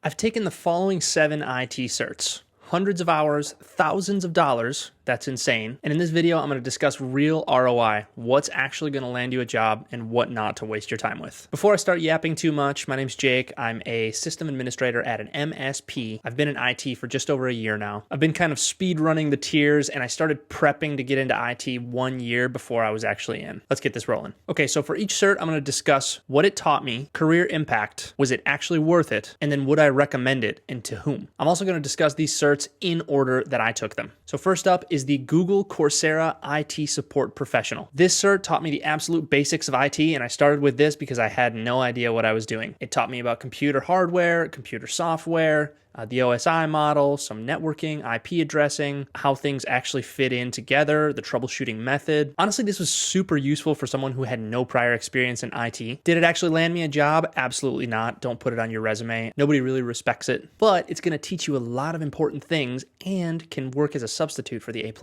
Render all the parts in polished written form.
I've taken the following 7 IT certs. Hundreds of hours, thousands of dollars. That's insane. And in this video, I'm going to discuss real ROI, what's actually going to land you a job and what not to waste your time with. Before I start yapping too much, my name's Jake. I'm a system administrator at an MSP. I've been in IT for just over a year now. I've been kind of speed running the tiers and I started prepping to get into IT 1 year before I was actually in. Let's get this rolling. Okay, so for each cert, I'm going to discuss what it taught me, career impact, was it actually worth it, and then would I recommend it and to whom? I'm also going to discuss these certs in order that I took them. So first up is the Google Coursera IT Support Professional. This cert taught me the absolute basics of IT, and I started with this because I had no idea what I was doing. It taught me about computer hardware, computer software, the OSI model, some networking, IP addressing, how things actually fit in together, the troubleshooting method. Honestly, this was super useful for someone who had no prior experience in IT. Did it actually land me a job? Absolutely not. Don't put it on your resume. Nobody really respects it, but it's going to teach you a lot of important things and can work as a substitute for the A+.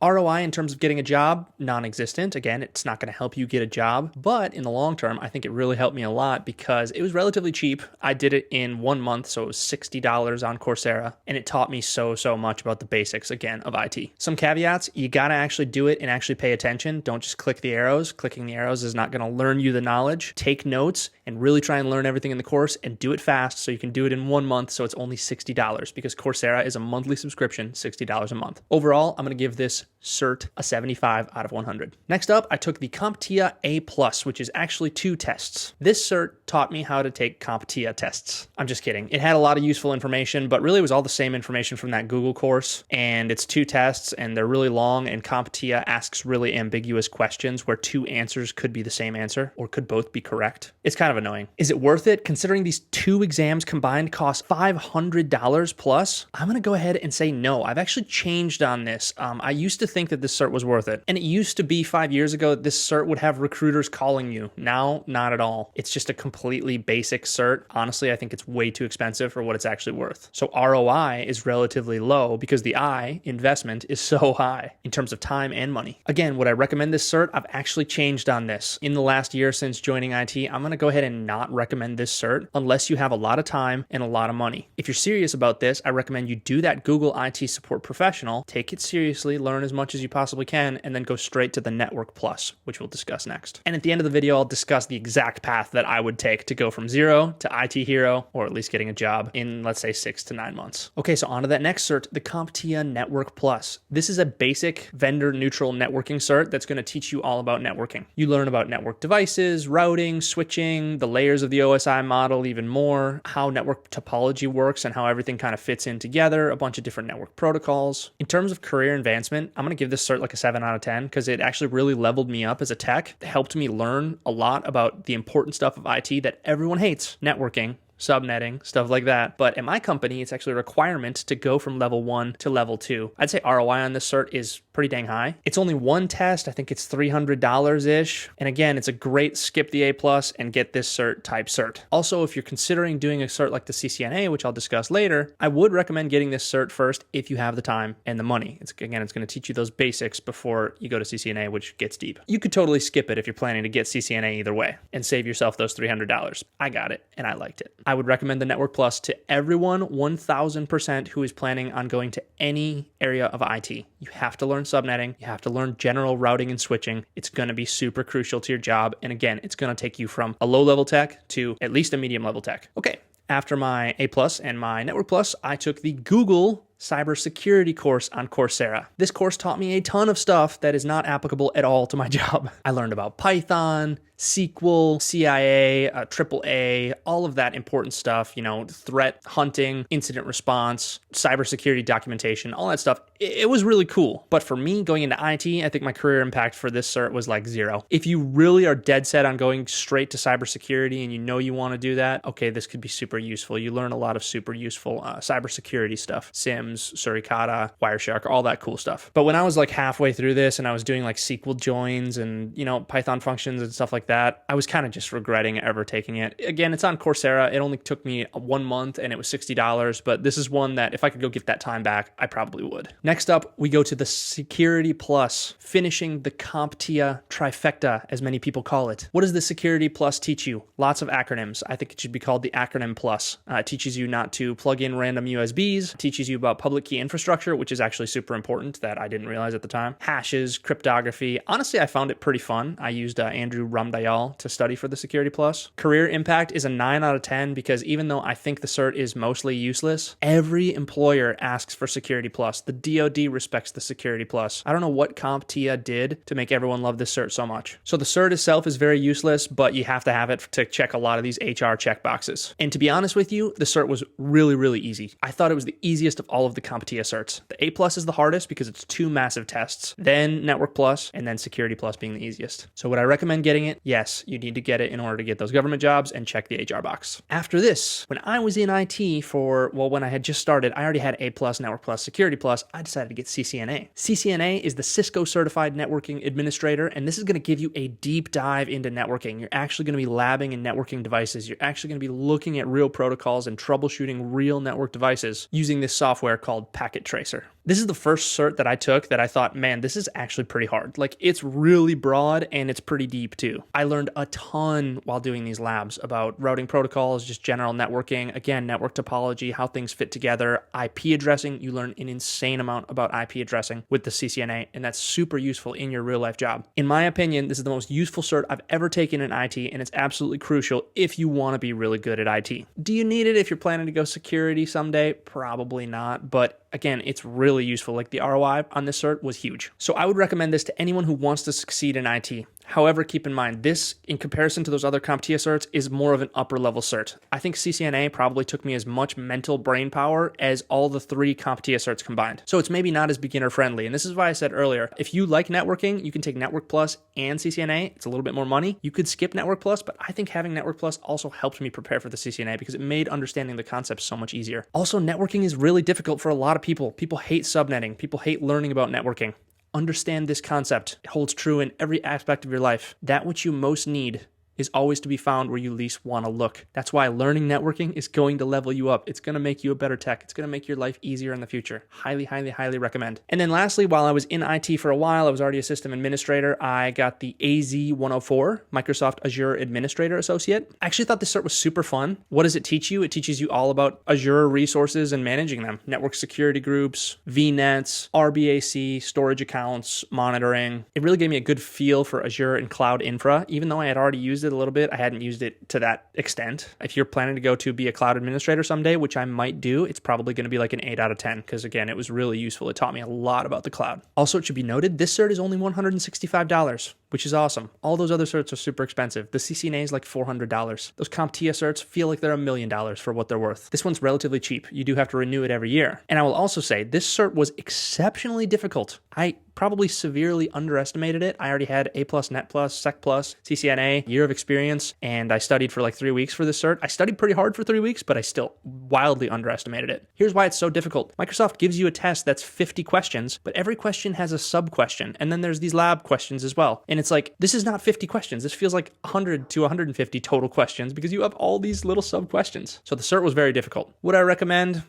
ROI in terms of getting a job, non-existent. Again, it's not going to help you get a job, but in the long term, I think it really helped me a lot because it was relatively cheap. I did it in 1 month, so it was $60 on Coursera, and it taught me so much about the basics, again, of IT. Some caveats, you gotta actually do it and actually pay attention. Don't just click the arrows. Clicking the arrows is not gonna learn you the knowledge. Take notes and really try and learn everything in the course and do it fast so you can do it in 1 month, so it's only $60 because Coursera is a monthly subscription, $60 a month. Overall, I'm gonna give this cert a 75 out of 100. Next up, I took the CompTIA A+, which is actually 2 tests. This cert taught me how to take CompTIA tests. I'm just kidding. It had a lot of useful information, but really it was all the same information from that Google course, and it's 2 tests and they're really long, and CompTIA asks really ambiguous questions where 2 answers could be the same answer or could both be correct. It's kind of annoying. Is it worth it considering these 2 exams combined cost $500 plus? I'm going to go ahead and say no. I've actually changed on this. I used to think that this cert was worth it, and it used to be 5 years ago that this cert would have recruiters calling you. Now, not at all. It's just a completely basic cert. Honestly, I think it's way too expensive for what it's actually worth. So ROI is relatively low because the I, investment, is so high in terms of time and money. Again, would I recommend this cert? I've actually changed on this. In the last year since joining IT, I'm going to go ahead and not recommend this cert unless you have a lot of time and a lot of money. If you're serious about this, I recommend you do that Google IT Support Professional, take it seriously, learn as much as you possibly can, and then go straight to the Network Plus, which we'll discuss next. And at the end of the video, I'll discuss the exact path that I would take to go from 0 to IT hero, or at least getting a job in, let's say, 6 to 9 months. Okay, so on to that next cert, the CompTIA Network Plus. This is a basic vendor-neutral networking cert that's going to teach you all about networking. You learn about network devices, routing, switching, the layers of the OSI model, even more, how network topology works and how everything kind of fits in together, a bunch of different network protocols. In terms of career advancement, I'm going to give this cert like a 7 out of 10 because it actually really leveled me up as a tech. It helped me learn a lot about the important stuff of IT that everyone hates, networking, subnetting, stuff like that. But at my company, it's actually a requirement to go from level 1 to level 2. I'd say ROI on this cert is pretty dang high. It's only 1 test. I think it's $300-ish. And again, it's a great skip the A+ and get this cert type cert. Also, if you're considering doing a cert like the CCNA, which I'll discuss later, I would recommend getting this cert first if you have the time and the money. It's going to teach you those basics before you go to CCNA, which gets deep. You could totally skip it if you're planning to get CCNA either way and save yourself those $300. I got it and I liked it. I would recommend the Network Plus to everyone 1000% who is planning on going to any area of IT. You have to learn subnetting. You have to learn general routing and switching. It's going to be super crucial to your job. And again, it's going to take you from a low-level tech to at least a medium-level tech. Okay, after my A+ and my Network Plus, I took the Google Cybersecurity course on Coursera. This course taught me a ton of stuff that is not applicable at all to my job. I learned about Python, SQL, CIA, AAA, all of that important stuff, threat hunting, incident response, cybersecurity documentation, all that stuff. It was really cool. But for me, going into IT, I think my career impact for this cert was like 0. If you really are dead set on going straight to cybersecurity and you want to do that, okay, this could be super useful. You learn a lot of super useful cybersecurity stuff, SIMs, Suricata, Wireshark, all that cool stuff. But when I was like halfway through this and I was doing like SQL joins and, Python functions and stuff like that, that. I was kind of just regretting ever taking it. Again, it's on Coursera. It only took me 1 month and it was $60, but this is one that if I could go get that time back, I probably would. Next up, we go to the Security Plus, finishing the CompTIA trifecta, as many people call it. What does the Security Plus teach you? Lots of acronyms. I think it should be called the Acronym Plus. It teaches you not to plug in random USBs, it teaches you about public key infrastructure, which is actually super important that I didn't realize at the time. Hashes, cryptography. Honestly, I found it pretty fun. I used Andrew Ramdayal to study for the Security Plus. Career impact is a 9 out of 10 because even though I think the cert is mostly useless, every employer asks for Security Plus. The DoD respects the Security Plus. I don't know what CompTIA did to make everyone love this cert so much. So the cert itself is very useless, but you have to have it to check a lot of these HR checkboxes. And to be honest with you, the cert was really, really easy. I thought it was the easiest of all of the CompTIA certs. The A Plus is the hardest because it's 2 massive tests, then Network Plus, and then Security Plus being the easiest. So would I recommend getting it? Yes, you need to get it in order to get those government jobs and check the HR box. After this, when I was in IT when I had just started, I already had A Plus, Network Plus, Security Plus, I decided to get CCNA. CCNA is the Cisco Certified Networking Administrator, and this is going to give you a deep dive into networking. You're actually going to be labbing in networking devices. You're actually going to be looking at real protocols and troubleshooting real network devices using this software called Packet Tracer. This is the first cert that I took that I thought, man, this is actually pretty hard. Like, it's really broad and it's pretty deep too. I learned a ton while doing these labs about routing protocols, just general networking, again, network topology, how things fit together, IP addressing. You learn an insane amount about IP addressing with the CCNA, and that's super useful in your real life job. In my opinion, this is the most useful cert I've ever taken in IT, and it's absolutely crucial if you want to be really good at IT. Do you need it if you're planning to go security someday? Probably not, but again, it's really useful. Like, the ROI on this cert was huge. So I would recommend this to anyone who wants to succeed in IT. However, keep in mind, this, in comparison to those other CompTIA certs, is more of an upper level cert. I think CCNA probably took me as much mental brain power as all the 3 CompTIA certs combined. So it's maybe not as beginner friendly. And this is why I said earlier, if you like networking, you can take Network Plus and CCNA. It's a little bit more money. You could skip Network Plus, but I think having Network Plus also helped me prepare for the CCNA because it made understanding the concepts so much easier. Also, networking is really difficult for a lot of people. People hate subnetting. People hate learning about networking. Understand this concept. It holds true in every aspect of your life. That which you most need is always to be found where you least want to look. That's why learning networking is going to level you up. It's going to make you a better tech. It's going to make your life easier in the future. Highly, highly, highly recommend. And then lastly, while I was in IT for a while, I was already a system administrator. I got the AZ-104, Microsoft Azure Administrator Associate. I actually thought this cert was super fun. What does it teach you? It teaches you all about Azure resources and managing them. Network security groups, VNets, RBAC, storage accounts, monitoring. It really gave me a good feel for Azure and cloud infra. Even though I had already used it a little bit, I hadn't used it to that extent. If you're planning to go to be a cloud administrator someday, which I might do, it's probably going to be like an 8 out of 10 because again, it was really useful. It taught me a lot about the cloud. Also, it should be noted, this cert is only $165, which is awesome. All those other certs are super expensive. The CCNA is like $400. Those CompTIA certs feel like they're $1 million for what they're worth. This one's relatively cheap. You do have to renew it every year. And I will also say this cert was exceptionally difficult. I probably severely underestimated it. I already had A+, Net+, Sec+, CCNA, year of experience, and I studied for like 3 weeks for this cert. I studied pretty hard for 3 weeks, but I still wildly underestimated it. Here's why it's so difficult. Microsoft gives you a test that's 50 questions, but every question has a sub-question, and then there's these lab questions as well. And it's like, this is not 50 questions. This feels like 100 to 150 total questions because you have all these little sub-questions. So the cert was very difficult. Would I recommend?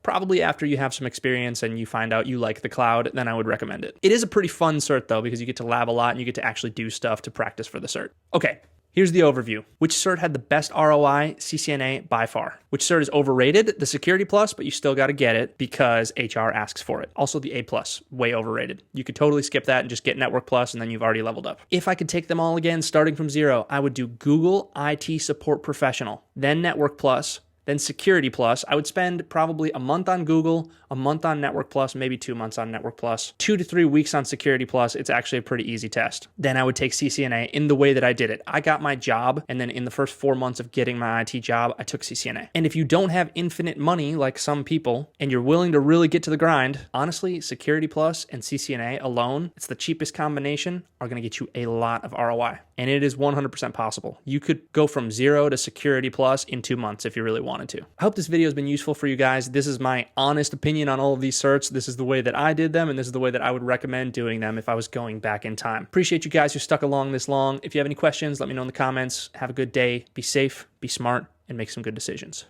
Probably after you have some experience and you find out you like the cloud, then I would recommend it. It is a pretty fun cert though, because you get to lab a lot and you get to actually do stuff to practice for the cert. Okay, here's the overview. Which cert had the best ROI? CCNA by far. Which cert is overrated? The Security Plus, but you still got to get it because HR asks for it. Also the A Plus, way overrated. You could totally skip that and just get Network Plus and then you've already leveled up. If I could take them all again, starting from zero, I would do Google IT Support Professional, then Network Plus, then Security Plus. I would spend probably a month on Google, a month on Network Plus, maybe 2 months on Network Plus, 2 to 3 weeks on Security Plus. It's actually a pretty easy test. Then I would take CCNA in the way that I did it. I got my job, and then in the first 4 months of getting my IT job, I took CCNA. And if you don't have infinite money like some people, and you're willing to really get to the grind, honestly, Security Plus and CCNA alone, it's the cheapest combination, are going to get you a lot of ROI. And it is 100% possible. You could go from 0 to Security Plus in 2 months if you really want. wanted to. I hope this video has been useful for you guys. This is my honest opinion on all of these certs. This is the way that I did them, and this is the way that I would recommend doing them if I was going back in time. Appreciate you guys who stuck along this long. If you have any questions, let me know in the comments. Have a good day. Be safe, be smart, and make some good decisions.